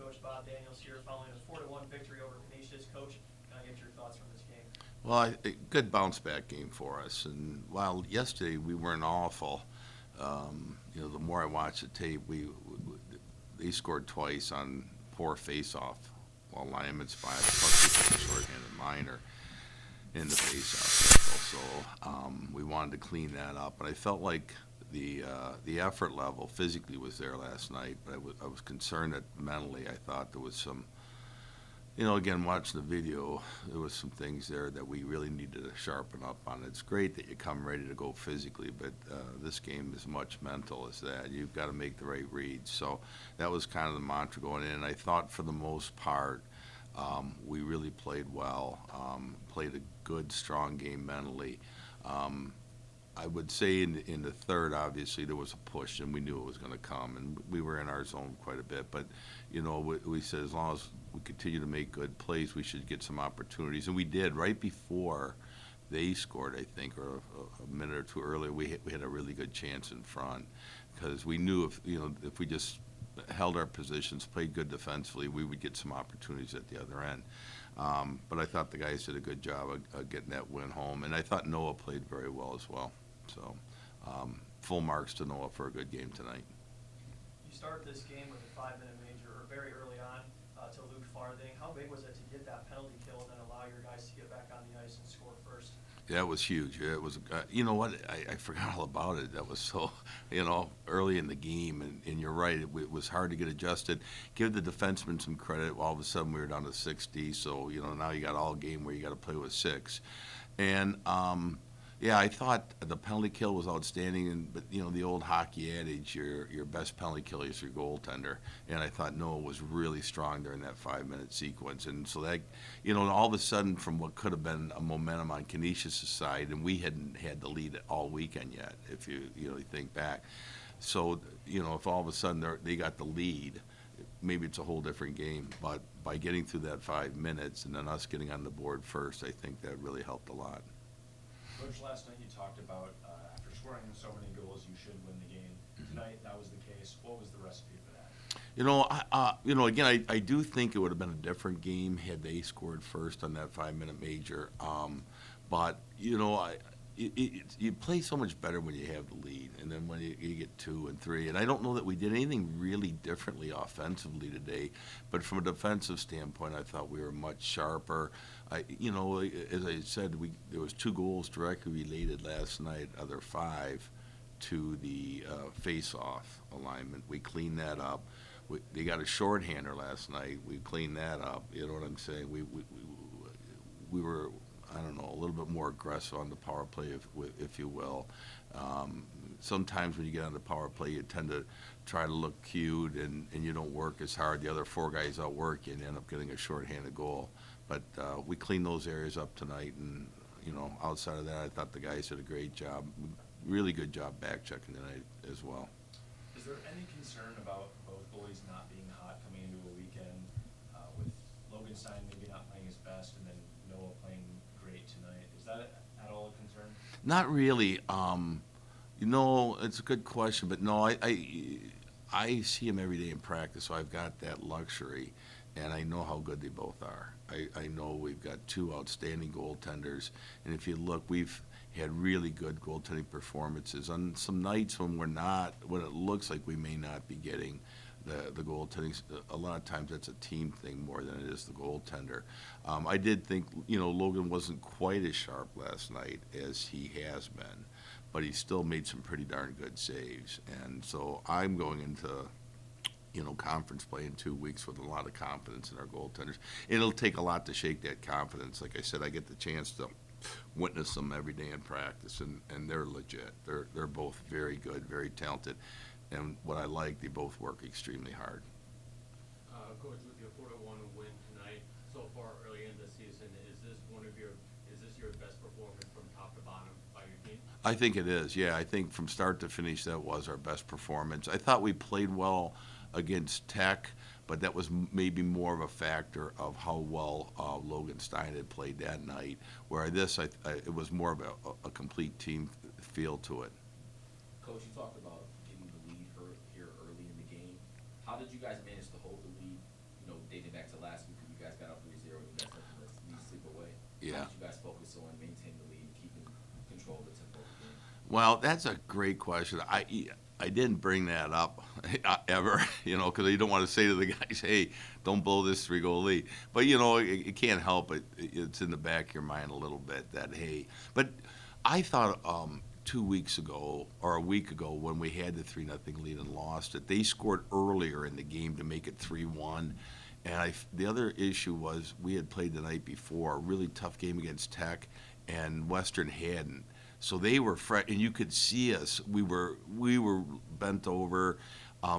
Coach Bob Daniels here following a 4-1 victory over Canisius. Coach, can I get your thoughts from this game? Well, good bounce back game for us. And while yesterday we weren't awful, the more I watched the tape, they scored twice on poor face-off, while Lyman's five plus we took a shorthanded minor in the face-off circle. So we wanted to clean that up, and I felt like the effort level physically was there last night, but I was concerned that mentally I thought there was some. Again, watching the video, there was some things there that we really needed to sharpen up on. It's great that you come ready to go physically, but this game is much mental as that. You've got to make the right reads. So that was kind of the mantra going in. And I thought for the most part, we really played well, played a good, strong game mentally. I would say in the third, obviously, there was a push, and we knew it was going to come, and we were in our zone quite a bit. But, we said as long as we continue to make good plays, we should get some opportunities. And we did. Right before they scored, I think, or a minute or two earlier, we had a really good chance in front because we knew if we just held our positions, played good defensively, we would get some opportunities at the other end. But I thought the guys did a good job of getting that win home, and I thought Noah played very well as well. So, full marks to Noah for a good game tonight. You start this game with a 5-minute major, or very early on, to Luke Farthing. How big was it to get that penalty kill and then allow your guys to get back on the ice and score first? Yeah, it was huge. It was, you know what? I forgot all about it. That was so, early in the game, and you're right. It was hard to get adjusted. Give the defenseman some credit. All of a sudden, we were down to 60. So now you got all game where you got to play with 6, and yeah, I thought the penalty kill was outstanding, but the old hockey adage, your best penalty kill is your goaltender, and I thought Noah was really strong during that 5-minute sequence, and so that, all of a sudden from what could have been a momentum on Canisius' side, and we hadn't had the lead all weekend yet, if you think back, so if all of a sudden they got the lead, maybe it's a whole different game, but by getting through that 5 minutes and then us getting on the board first, I think that really helped a lot. Coach, last night you talked about after scoring so many goals, you should win the game. Tonight, that was the case. What was the recipe for that? Again, I do think it would have been a different game had they scored first on that 5-minute major. But you play so much better when you have the lead, and then when you get 2 and 3. And I don't know that we did anything really differently offensively today, but from a defensive standpoint, I thought we were much sharper. As I said, there was 2 goals directly related last night, other 5 to the face-off alignment. We cleaned that up. They got a shorthander last night. We cleaned that up. You know what I'm saying? We were, I don't know, a little bit more aggressive on the power play, if you will. Sometimes when you get on the power play, you tend to try to look cute, and you don't work as hard. The other 4 guys outwork you and end up getting a shorthanded goal. But we cleaned those areas up tonight, and outside of that, I thought the guys did a great job. Really good job back checking tonight as well. Is there any concern about both goalies not being hot coming into a weekend with Logan Stein maybe not playing his best and then Noah playing great tonight? Is that at all a concern? Not really. It's a good question, but no, I see him every day in practice, so I've got that luxury, and I know how good they both are. I know we've got 2 outstanding goaltenders, and if you look, we've had really good goaltending performances on some nights when it looks like we may not be getting the goaltending. A lot of times that's a team thing more than it is the goaltender. I did think, Logan wasn't quite as sharp last night as he has been, but he still made some pretty darn good saves. And so I'm going into, conference play in 2 weeks with a lot of confidence in our goaltenders. It'll take a lot to shake that confidence. Like I said, I get the chance to witness them every day in practice, and they're legit. They're both very good, very talented, and what I like, they both work extremely hard. Coach, with your 4-1 win tonight, so far early in the season, is this your best performance from top to bottom by your team? I think it is. Yeah, I think from start to finish that was our best performance. I thought we played well against Tech, but that was maybe more of a factor of how well Logan Stein had played that night. Where it was more of a complete team feel to it. Coach, you talked about getting the lead here early in the game. How did you guys manage to hold the lead, Yeah. How did you guys focus on maintaining the lead, keeping control of the tempo of the game? Well, that's a great question. I didn't bring that up ever, because you don't want to say to the guys, "Hey, don't blow this 3-goal lead." But it can't help it. It's in the back of your mind a little bit that hey. But I thought 2 weeks ago or a week ago when we had the 3-0 lead and lost it, they scored earlier in the game to make it 3-1. And the other issue was we had played the night before a really tough game against Tech, and Western hadn't. So they were fresh, and you could see us. We were bent over.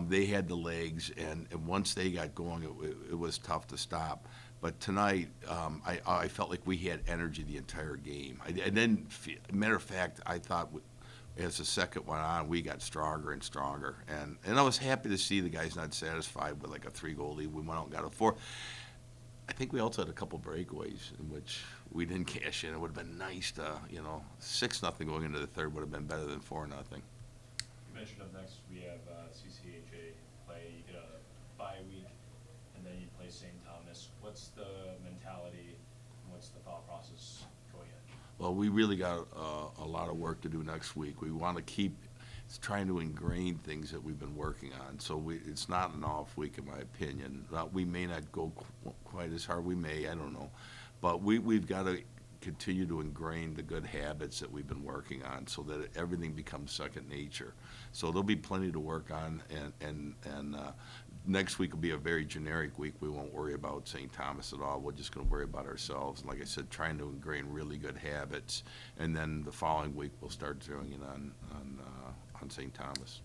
They had the legs, and once they got going, it was tough to stop. But tonight, I felt like we had energy the entire game. I didn't. Matter of fact, I thought as the second went on, we got stronger and stronger, and I was happy to see the guys not satisfied with like a 3-goal lead. We went out and got a 4. I think we also had a couple breakaways in which we didn't cash in. It would have been nice to, 6-0 going into the third would have been better than 4-0. You mentioned up next we have CCHA play. You get a bye week, and then you play St. Thomas. What's the mentality and what's the thought process going in? Well, we really got a lot of work to do next week. We want to keep trying to ingrain things that we've been working on. So it's not an off week, in my opinion. We may not go quite as hard. We may, I don't know. But we've got to continue to ingrain the good habits that we've been working on so that everything becomes second nature. So there'll be plenty to work on, and next week will be a very generic week. We won't worry about St. Thomas at all. We're just going to worry about ourselves. And like I said, trying to ingrain really good habits. And then the following week we'll start zeroing in on St. Thomas.